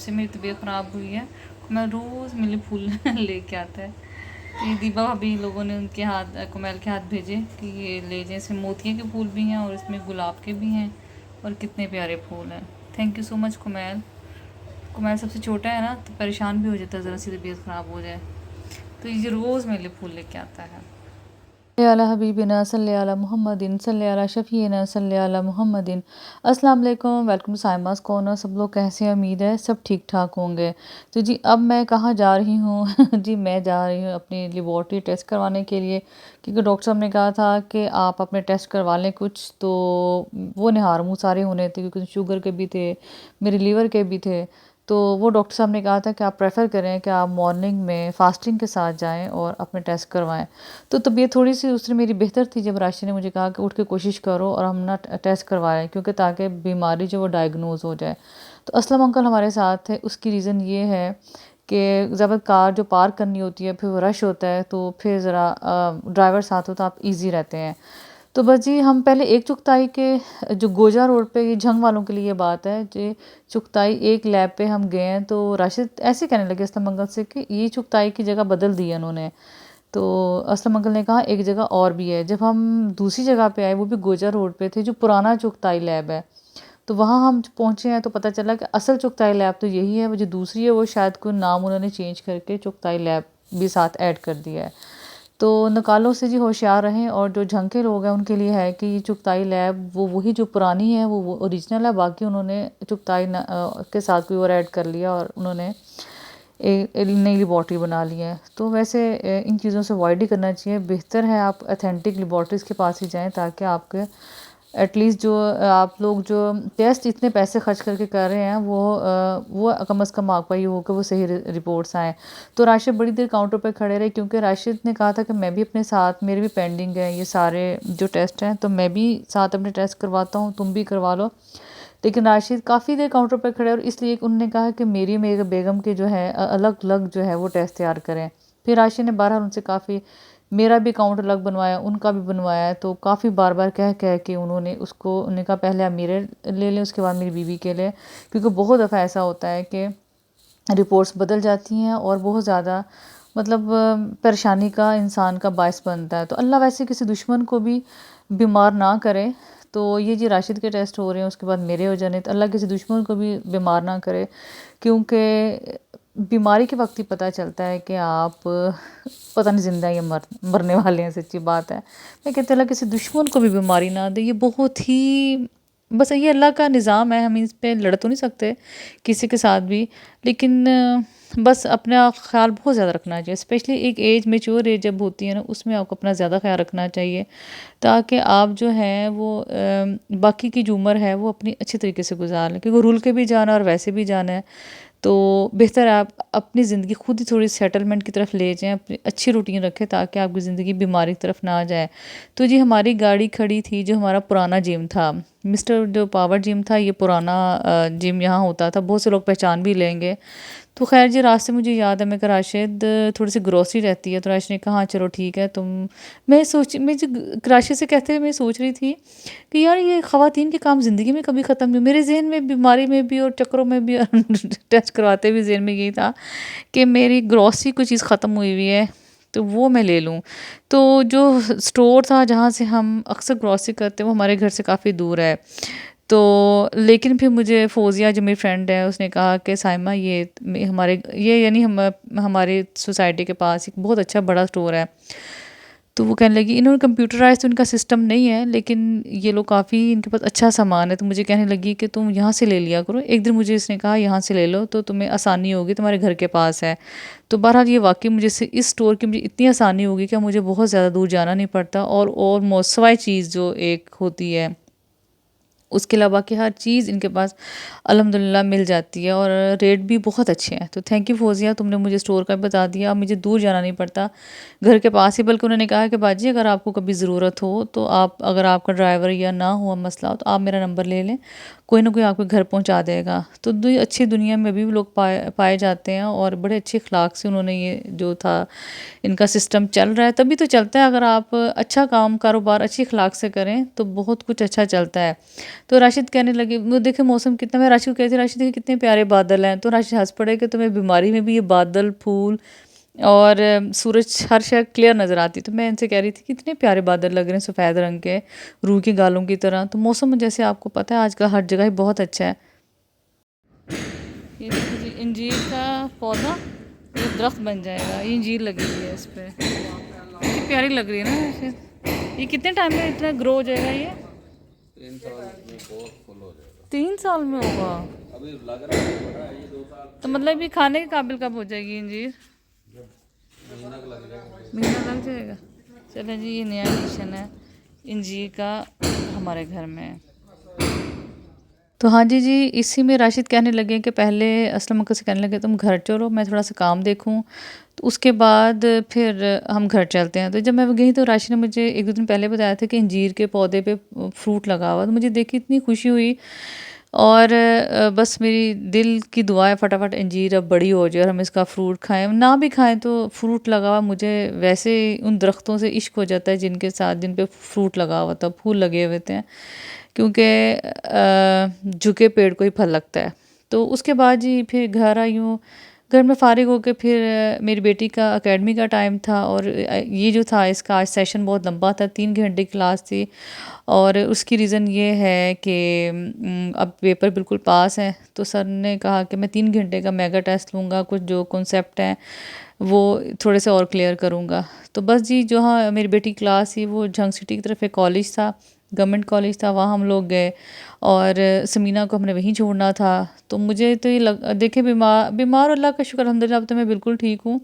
से मेरी तबीयत ख़राब हुई है। मैं रोज़ मिले फूल लेके आता है। तो ये दीपा भाभी लोगों ने उनके हाथ कुमैल के हाथ भेजे कि ये ले जाएं। इसमें मोतिये के फूल भी हैं और इसमें गुलाब के भी हैं और कितने प्यारे फूल हैं। Thank you so much Kumail. Kumail सबसे छोटा है ना, तो परेशान भी हो जाता है ज़रा सी तबीयत ख़राब हो जाए, तो ये रोज़ मेरे लिए फूल लेके आता है। अला हबीबिना सल्ले अला मुहम्मदिन सल्ले अला शफ़ीना सल्ले अला मुहम्मदिन। अस्सलाम वालेकुम, वेलकम टू साइमास कॉर्नर। सब लोग कैसे हैं? उम्मीद है सब ठीक ठाक होंगे। तो जी अब मैं कहाँ जा रही हूँ जी मैं जा रही हूँ अपनी लेबॉर्ट्री टेस्ट करवाने के लिए, क्योंकि डॉक्टर साहब ने कहा था कि आप अपने टेस्ट करवा लें कुछ। तो वो निहार मुँह सारे होने थे, क्योंकि शुगर के भी थे, मेरे लीवर के भी थे। तो वो डॉक्टर साहब ने कहा था कि आप प्रेफर करें कि आप मॉर्निंग में फ़ास्टिंग के साथ जाएं और अपने टेस्ट करवाएं। तो तबीयत थोड़ी सी उस दिन मेरी बेहतर थी जब राशि ने मुझे कहा कि उठ के कोशिश करो और हम ना टेस्ट करवाएं, क्योंकि ताकि बीमारी जो वो डायग्नोज हो जाए। तो असलम अंकल हमारे साथ है। उसकी रीज़न ये है कि जब कार जो पार्क करनी होती है फिर वो रश होता है, तो फिर ज़रा ड्राइवर साथ हो तो आप ईजी रहते हैं। तो बस जी हम पहले एक चुगताई के जो गोजा रोड पे, ये झंग वालों के लिए ये बात है जी। चुगताई एक लैब पे हम गए हैं, तो राशिद ऐसे कहने लगे असलम अंकल से कि ये चुगताई की जगह बदल दी है उन्होंने। तो असलम अंकल ने कहा एक जगह और भी है। जब हम दूसरी जगह पे आए, वो भी गोजा रोड पे थे, जो पुराना चुगताई लैब है, तो वहाँ हम पहुँचे हैं तो पता चला कि असल चुगताई लैब तो यही है, वो जो दूसरी है वो शायद कोई नाम उन्होंने चेंज करके चुगताई लैब भी साथ ऐड कर दिया है। तो नकालों से जी होशियार रहें। और जो झंग के लोग हैं उनके लिए है कि ये चुगताई लैब वो वही जो पुरानी है वो ओरिजिनल है, बाकी उन्होंने चुगताई के साथ कोई और ऐड कर लिया और उन्होंने एक नई लेबॉर्ट्री बना ली है। तो वैसे इन चीज़ों से अवॉइड ही करना चाहिए। बेहतर है आप अथेंटिक लेबॉर्ट्रीज़ के पास ही जाएँ, ताकि आपके एटलीस्ट जो आप लोग जो टेस्ट इतने पैसे खर्च करके कर रहे हैं वो कम अज़ कम आपका ये हो कि वो सही रिपोर्ट्स आएँ। तो राशिद बड़ी देर काउंटर पर खड़े रहे, क्योंकि राशिद ने कहा था कि मैं भी अपने साथ, मेरे भी पेंडिंग है ये सारे जो टेस्ट हैं, तो मैं भी साथ अपने टेस्ट करवाता हूँ, तुम भी करवा लो। लेकिन राशिद काफ़ी देर काउंटर पर खड़े, और इसलिए उन्होंने कहा कि मेरे बेगम के जो है अलग अलग जो है वो टेस्ट तैयार करें। फिर राशिद ने बहरहाल उनसे काफ़ी, मेरा भी अकाउंट अलग बनवाया, उनका भी बनवाया है। तो काफ़ी बार बार कह कह के उन्होंने कहा पहले आप मेरे ले लें, उसके बाद मेरी बीवी के लिए, क्योंकि बहुत दफ़ा ऐसा होता है कि रिपोर्ट्स बदल जाती हैं और बहुत ज़्यादा मतलब परेशानी का इंसान का बायस बनता है। तो अल्लाह वैसे किसी दुश्मन को भी बीमार ना करे। तो ये जी राशिद के टेस्ट हो रहे हैं, उसके बाद मेरे हो जाने, तो अल्लाह किसी दुश्मन को भी बीमार ना करे, क्योंकि बीमारी के वक्त ही पता चलता है कि आप पता नहीं ज़िंदा या मरने वाले हैं। सच्ची बात है। मैं कहती अल्लाह किसी दुश्मन को भी बीमारी ना दे। ये बहुत ही बस ये अल्लाह का निज़ाम है, हम इस पे लड़ तो नहीं सकते किसी के साथ भी। लेकिन बस अपना ख़्याल बहुत ज़्यादा रखना चाहिए, स्पेशली एक एज मैच्योर एज जब होती है ना, उसमें आपको अपना ज़्यादा ख़्याल रखना चाहिए, ताकि आप जो हैं वो बाकी की जो उम्र है वो अपनी अच्छी तरीके से गुजार लें, क्योंकि रुल के भी जाना और वैसे भी जाना है। तो बेहतर आप अपनी ज़िंदगी खुद ही थोड़ी सेटलमेंट की तरफ ले जाएँ, अपनी अच्छी रूटीन रखें, ताकि आपकी ज़िंदगी बीमारी की तरफ ना आ जाए। तो जी हमारी गाड़ी खड़ी थी, जो हमारा पुराना जिम था, मिस्टर जो पावर जिम था, ये पुराना जिम यहाँ होता था, बहुत से लोग पहचान भी लेंगे। तो खैर जी रास्ते मुझे याद है, मैं कहा राशिद थोड़ी सी ग्रॉसरी रहती है, तो राशिद ने कहा हाँ चलो ठीक है। मैं जो राशिद से कहते हुए मैं सोच रही थी कि यार ये ख़वातीन के काम ज़िंदगी में कभी ख़त्म नहीं। मेरे ज़हन में बीमारी में भी और चक्करों में भी और टेस्ट करवाते भी ज़हन में यही था कि मेरी ग्रॉसरी कोई चीज़ ख़त्म हुई हुई है तो वो मैं ले लूँ। तो जो स्टोर था जहाँ से हम अक्सर ग्रॉसरी करते हैं वो हमारे घर से काफ़ी दूर है। तो लेकिन फिर मुझे फ़ोज़िया जो मेरी फ्रेंड है उसने कहा कि साइमा ये यानी हमारे सोसाइटी के पास एक बहुत अच्छा बड़ा स्टोर है। तो वो कहने लगी, इन्होंने कंप्यूटराइज़ तो इनका सिस्टम नहीं है, लेकिन ये लोग काफ़ी इनके पास अच्छा सामान है। तो मुझे कहने लगी कि तुम यहाँ से ले लिया करो। एक दिन मुझे इसने कहा यहाँ से ले लो तो तुम्हें आसानी होगी, तुम्हारे घर के पास है। तो बहरहाल ये वाक़ई मुझे इस स्टोर की मुझे इतनी आसानी होगी कि मुझे बहुत ज़्यादा दूर जाना नहीं पड़ता, और ऑलमोस्ट सवाई चीज़ जो एक होती है उसके अलावा कि हर चीज़ इनके पास अल्हम्दुलिल्लाह मिल जाती है, और रेट भी बहुत अच्छे हैं। तो थैंक यू फ़ोज़िया, तुमने मुझे स्टोर का बता दिया, अब मुझे दूर जाना नहीं पड़ता, घर के पास ही। बल्कि उन्होंने कहा कि बाजी अगर आपको कभी ज़रूरत हो तो आप, अगर आपका ड्राइवर या ना हुआ मसला हो, तो आप मेरा नंबर ले लें, कोई ना कोई आपके घर पहुंचा देगा। तो अच्छी दुनिया में भी लोग पाए जाते हैं और बड़े अच्छे अखलाक से उन्होंने ये जो था इनका सिस्टम चल रहा है। तभी तो चलता है, अगर आप अच्छा काम कारोबार अच्छी अखलाक से करें तो बहुत कुछ अच्छा चलता है। तो राशिद कहने लगे, वो देखे मौसम कितना, मैं राशिद को कहती, राशिद देखिए कितने प्यारे बादल हैं। तो राशिद हंस पड़े कि तुम्हें बीमारी में भी ये बादल, फूल और सूरज हर शय क्लियर नज़र आती। तो मैं इनसे कह रही थी कितने प्यारे बादल लग रहे हैं, सफ़ेद रंग के, रूह की गालों की तरह। तो मौसम जैसे आपको पता है आजकल हर जगह ही बहुत अच्छा है। ये देखिए जी, इंजीर का पौधा ये दरख्त बन जाएगा। ये इंजीर लगी हुई है इस पर, कितनी प्यारी लग रही है ना वैसे। ये कितने टाइम में इतना ग्रो हो जाएगा? ये 3 साल में बहुत फुल हो जाएगा। 3 साल में होगा? अभी लग रहा है बड़ा है, ये 2 साल। तो मतलब ये खाने के काबिल कब हो जाएगी इंजीर? महीना लग जाएगा। महीना लग जाएगा। चलें जी, ये नया एडिशन है इंजीर का हमारे घर में। तो हाँ जी इसी में राशिद कहने लगे कि पहले असलम अंकल से कहने लगे तुम घर चलो, मैं थोड़ा सा काम देखूं, तो उसके बाद फिर हम घर चलते हैं। तो जब मैं गई तो राशिद ने मुझे 1-2 दिन पहले बताया था कि इंजीर के पौधे पे फ्रूट लगा हुआ। तो मुझे देख के इतनी खुशी हुई और बस मेरी दिल की दुआ है फटाफट इंजीर अब बड़ी हो जाए और हम इसका फ्रूट खाएं। ना भी खाएं तो फ्रूट लगा हुआ, मुझे वैसे उन दरख्तों से इश्क हो जाता है जिनके साथ जिन पे फ्रूट लगा हुआ था, फूल लगे हुए थे, क्योंकि झुके पेड़ को ही फल लगता है। तो उसके बाद जी फिर घर आई हूँ। घर में फ़ारिग होकर फिर मेरी बेटी का एकेडमी का टाइम था और ये जो था इसका आज सेशन बहुत लंबा था, 3 घंटे की क्लास थी। और उसकी रीज़न ये है कि अब पेपर बिल्कुल पास है, तो सर ने कहा कि मैं 3 घंटे का मेगा टेस्ट लूँगा, कुछ जो कॉन्सेप्ट हैं वो थोड़े से और क्लियर करूँगा। तो बस जी जो हाँ मेरी बेटी की क्लास थी वो झंग सिटी की तरफ एक कॉलेज था, गवर्नमेंट कॉलेज था, वहाँ हम लोग गए और समीना को हमने वहीं छोड़ना था। तो मुझे तो ये देखे बीमार अल्लाह का शुक्र अल्हम्दुलिल्लाह, अब तो मैं बिल्कुल ठीक हूँ।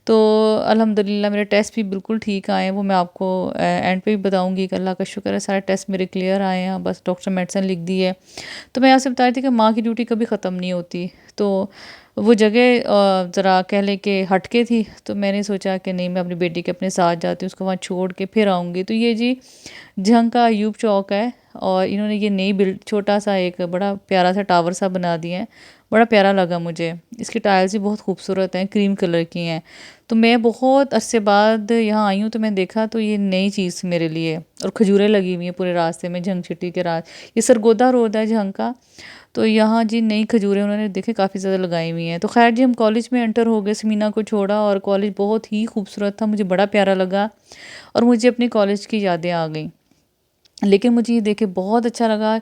तो अल्हम्दुलिल्लाह मेरे टेस्ट भी बिल्कुल ठीक आए हैं, वो मैं आपको एंड पे भी बताऊंगी कि अल्लाह का शुक्र है सारे टेस्ट मेरे क्लियर आए हैं। बस डॉक्टर मेडिसिन लिख दी है। तो मैं आपसे बता रही थी कि माँ की ड्यूटी कभी ख़त्म नहीं होती। तो वो जगह ज़रा कह लें कि हटके थी, तो मैंने सोचा कि नहीं मैं अपनी बेटी के अपने साथ जाती हूँ, उसको वहाँ छोड़ के फिर आऊँगी। तो ये जी झंग का अयूब चौक है और इन्होंने ये नई बिल्ड छोटा सा एक बड़ा प्यारा सा टावर सा बना दिया है, बड़ा प्यारा लगा मुझे। इसकी टाइल्स भी बहुत खूबसूरत हैं, क्रीम कलर की हैं। तो मैं बहुत अरसे बाद यहाँ आई हूँ तो मैं देखा तो ये नई चीज़ मेरे लिए। और खजूरें लगी हुई हैं पूरे रास्ते में, झंग सिटी के ये सरगोदा रोड है झंग का। तो यहाँ जी नई खजूरें उन्होंने देखे काफ़ी ज़्यादा लगाई हुई हैं। तो खैर जी हम कॉलेज में एंटर हो गए, समीना को छोड़ा और कॉलेज बहुत ही खूबसूरत था, मुझे बड़ा प्यारा लगा और मुझे अपनी कॉलेज की यादें आ गई। लेकिन मुझे ये देख बहुत अच्छा लगा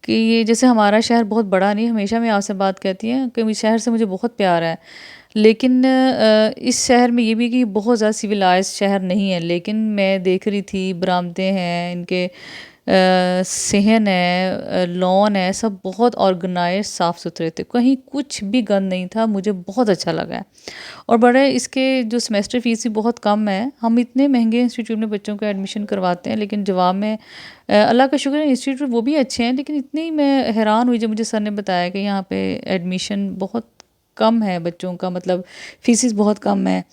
कि ये जैसे हमारा शहर बहुत बड़ा नहीं, हमेशा मैं आपसे बात कहती हैं कि इस शहर से मुझे बहुत प्यार है। लेकिन इस शहर में ये भी कि बहुत ज़्यादा सिविलाइज शहर नहीं है। लेकिन मैं देख रही थी बरामदे हैं इनके, सेहन है, लॉन है, सब बहुत ऑर्गेनाइज साफ़ सुथरे थे, कहीं कुछ भी गंद नहीं था। मुझे बहुत अच्छा लगा है। और बड़े इसके जो सेमेस्टर फ़ीस भी बहुत कम है। हम इतने महंगे इंस्टीट्यूट में बच्चों को एडमिशन करवाते हैं, लेकिन जवाब में अल्लाह का शुक्र है इंस्टीट्यूट वो भी अच्छे हैं। लेकिन इतनी मैं हैरान हुई जब मुझे सर ने बताया कि यहाँ पे एडमिशन बहुत कम है बच्चों का, मतलब फ़ीसिस बहुत कम है।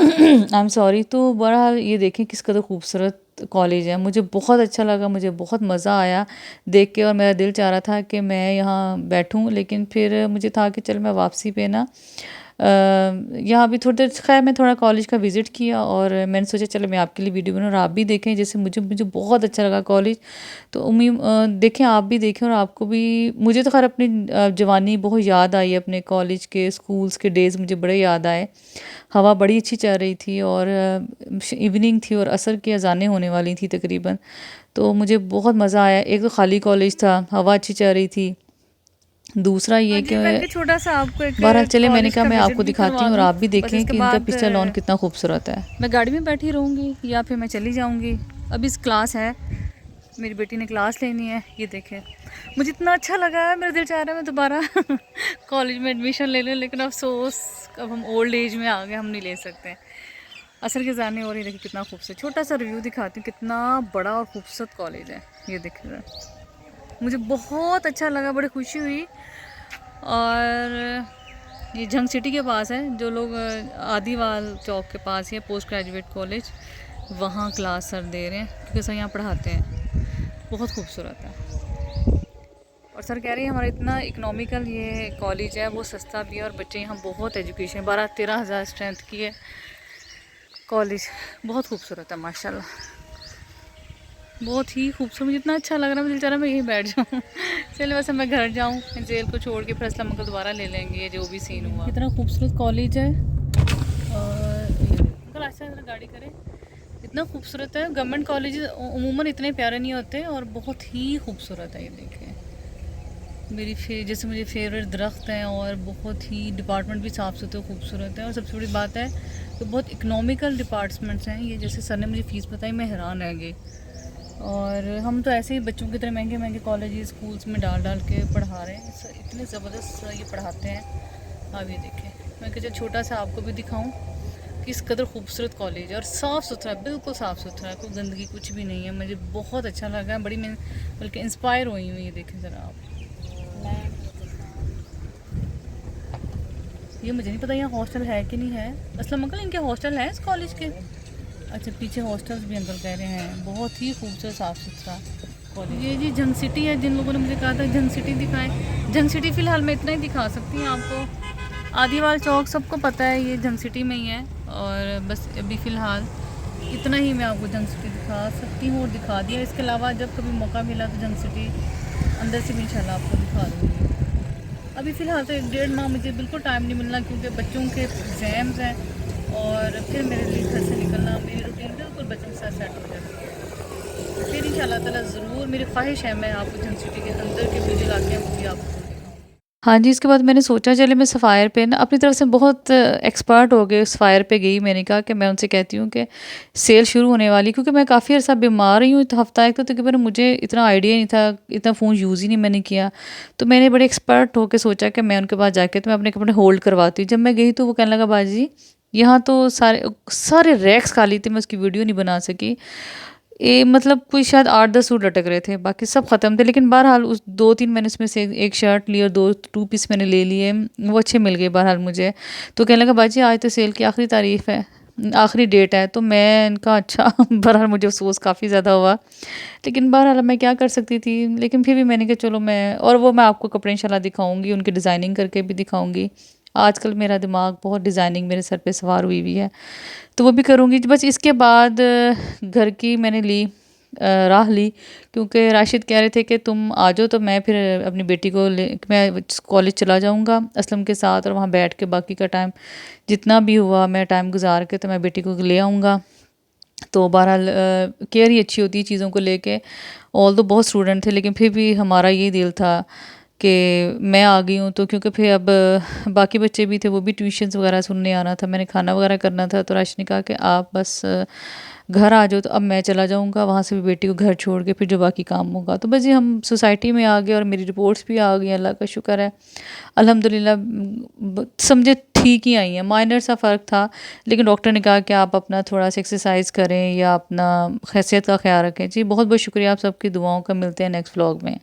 I am sorry. तो बहरहाल ये देखें किस कदर खूबसूरत कॉलेज है, मुझे बहुत अच्छा लगा, मुझे बहुत मज़ा आया देख के और मेरा दिल चाह रहा था कि मैं यहाँ बैठूँ। लेकिन फिर मुझे था कि चल मैं वापसी पे ना यहाँ भी थोड़ी देर, खैर मैं थोड़ा कॉलेज का विज़िट किया और मैंने सोचा चलो मैं आपके लिए वीडियो बनाऊँ और आप भी देखें। जैसे मुझे बहुत अच्छा लगा कॉलेज। तो उम्मीद देखें आप भी देखें और आपको भी। मुझे तो खैर अपनी जवानी बहुत याद आई, अपने कॉलेज के स्कूल्स के डेज़ मुझे बड़े याद आए। हवा बड़ी अच्छी चल रही थी और इवनिंग थी और असर की अज़ानें होने वाली थी तकरीबन। तो मुझे बहुत मज़ा आया। एक तो खाली कॉलेज था, हवा अच्छी चल रही थी, दूसरा ये कि छोटा सा आपको एक बारह चले मैंने कॉलेज कहा का मैं विजिट आपको भी दिखाती करवा हूँ और दूँ। आप भी बस देखें इसके कि इनका बाद पिछला लॉन कितना खूबसूरत है। मैं गाड़ी में बैठी रहूँगी या फिर मैं चली जाऊँगी। अभी इस क्लास है, मेरी बेटी ने क्लास लेनी है। ये देखें मुझे इतना अच्छा लगा है, मेरा दिल चाह रहा है मैं दोबारा कॉलेज में एडमिशन ले लूँ। लेकिन अफसोस अब हम ओल्ड एज में आ गए, हम नहीं ले सकते। असर के जाने और ये देखिए कितना खूबसूरत, छोटा सा रिव्यू दिखाती हूँ कितना बड़ा और खूबसूरत कॉलेज है। ये देखिए मुझे बहुत अच्छा लगा, बड़ी खुशी हुई। और ये झंग सिटी के पास है, जो लोग आदिवाल चौक के पास ही है पोस्ट ग्रेजुएट कॉलेज, वहाँ क्लास सर दे रहे हैं क्योंकि सर यहाँ पढ़ाते हैं। बहुत खूबसूरत है। और सर कह रहे हैं हमारा इतना इकोनॉमिकल ये कॉलेज है, वो सस्ता भी है और बच्चे यहाँ बहुत एजुकेशन, 12-13 हज़ार स्ट्रेंथ की है कॉलेज। बहुत खूबसूरत है माशाल्लाह, बहुत ही खूबसूरत। मुझे इतना अच्छा लग रहा है, मुझे चल रहा है मैं यहीं बैठ जाऊँ। चलिए वैसे मैं घर जाऊँ, जेल को छोड़ के फिर असलम को दोबारा ले लेंगे, ये जो भी सीन हुआ। इतना खूबसूरत कॉलेज है और अच्छा गाड़ी करें, इतना खूबसूरत है। गवर्नमेंट कॉलेज उमूमन इतने प्यारे नहीं होते और बहुत ही खूबसूरत है। ये देखें जैसे मुझे फेवरेट दरख्त हैं और बहुत ही डिपार्टमेंट भी साफ़ सुथरे खूबसूरत है। और सबसे बड़ी बात है तो बहुत इकनॉमिकल डिपार्टमेंट्स हैं ये। जैसे सर ने मुझे फ़ीस बताई, मैं हैरान रह गई। और हम तो ऐसे ही बच्चों की तरह महंगे महंगे कॉलेज स्कूल्स में डाल के पढ़ा रहे हैं, इतने ज़बरदस्त ये पढ़ाते हैं। आप ये देखें, मैं कहा छोटा सा आपको भी दिखाऊं कि इस कदर खूबसूरत कॉलेज है और साफ़ सुथरा, बिल्कुल साफ़ सुथरा है, कोई गंदगी कुछ भी नहीं है। मुझे बहुत अच्छा लगा, बड़ी मैं बल्कि इंस्पायर हुई हूँ। ये देखें ज़रा आप, ये मुझे नहीं पता यहाँ हॉस्टल है कि नहीं है। असलम अंकल इनके हॉस्टल है इस कॉलेज के? अच्छा, पीछे हॉस्टल्स भी अंकल कह रहे हैं। बहुत ही खूबसूरत साफ़ सुथरा कॉलेज। ये जी जंग सिटी है, जिन लोगों ने मुझे कहा था जंग सिटी दिखाएं, जंग सिटी फ़िलहाल मैं इतना ही दिखा सकती हूँ आपको। आदिवाल चौक सबको पता है, ये जंग सिटी में ही है। और बस अभी फ़िलहाल इतना ही मैं आपको जंग सिटी दिखा सकती हूँ और दिखा दिया। इसके अलावा जब कभी मौका मिला तो जंग सिटी अंदर से भी इंशाल्लाह आपको दिखा दूँगी। अभी फ़िलहाल तो 1-1.5 माह मुझे बिल्कुल टाइम नहीं मिलना, क्योंकि बच्चों के एग्ज़ाम्स हैं और फिर मेरे लिए घर से निकलना, मेरी रूटीन बिल्कुल बच्चों के साथ सेट हो जाती है। फिर इंशाल्लाह ताला ज़रूर मेरी ख्वाहिश है मैं आपको जंग सिटी के अंदर के जो इलाके हैं वो भी आपको। हाँ जी, इसके बाद मैंने सोचा चले मैं सफ़ायर पे ना अपनी तरफ से बहुत एक्सपर्ट हो गए। सफ़ायर पे गई, मैंने कहा कि मैं उनसे कहती हूँ कि सेल शुरू होने वाली, क्योंकि मैं काफ़ी अर्सा बीमार रही हूँ। तो हफ़्ता एक तो तकरीबन मुझे इतना आइडिया नहीं था, इतना फ़ोन यूज़ ही नहीं मैंने किया। तो मैंने बड़े एक्सपर्ट होकर सोचा कि मैं उनके पास जाके तो मैं अपने कपड़े होल्ड करवाती हूँ। जब मैं गई तो वो कहने लगा बाजी यहाँ तो सारे सारे रैक्स खाली थे, मैं उसकी वीडियो नहीं बना सकी। मतलब कोई शायद 8-10 सूट लटक रहे थे, बाकी सब ख़त्म थे। लेकिन बहरहाल उस 2-3 मैंने उसमें से एक शर्ट ली और 2 पीस मैंने ले लिए, वो अच्छे मिल गए बहरहाल मुझे। तो कहने लगा बाजी आज तो सेल की आखिरी तारीफ़ है, आखिरी डेट है। तो मैं इनका अच्छा बहरहाल मुझे अफसोस काफ़ी ज़्यादा हुआ, लेकिन बहरहाल मैं क्या कर सकती थी। लेकिन फिर भी मैंने कहा चलो वो मैं आपको कपड़े इंशाल्लाह दिखाऊँगी, उनकी डिज़ाइनिंग करके भी दिखाऊँगी। आजकल मेरा दिमाग बहुत डिज़ाइनिंग मेरे सर पे सवार हुई है, तो वो भी करूँगी। बस इसके बाद घर की मैंने राह ली, क्योंकि राशिद कह रहे थे कि तुम आ जाओ तो मैं फिर अपनी बेटी को मैं कॉलेज चला जाऊँगा असलम के साथ, और वहाँ बैठ के बाकी का टाइम जितना भी हुआ मैं टाइम गुजार के तो मैं बेटी को ले आऊँगा। तो बहरहाल केयर ही अच्छी होती है चीज़ों को लेके। ऑल तो बहुत स्टूडेंट थे, लेकिन फिर भी हमारा ये दिल था कि मैं आ गई हूँ तो, क्योंकि फिर अब बाकी बच्चे भी थे, वो भी ट्यूशन्स वगैरह सुनने आना था, मैंने खाना वगैरह करना था। तो राशिद ने कहा कि आप बस घर आ जाओ, तो अब मैं चला जाऊँगा वहाँ से भी बेटी को घर छोड़ के, फिर जो बाकी काम होगा। तो बस ये हम सोसाइटी में आ गए और मेरी रिपोर्ट्स भी आ गई, अल्लाह का शुक्र है अल्हम्दुलिल्लाह। समझे ठीक ही आई हैं, माइनर सा फ़र्क था, लेकिन डॉक्टर ने कहा कि आप अपना थोड़ा सा एक्सरसाइज करें या अपना हैसियत का ख्याल रखें। जी बहुत बहुत शुक्रिया आप सबकी दुआओं का। मिलते हैं नेक्स्ट व्लॉग में।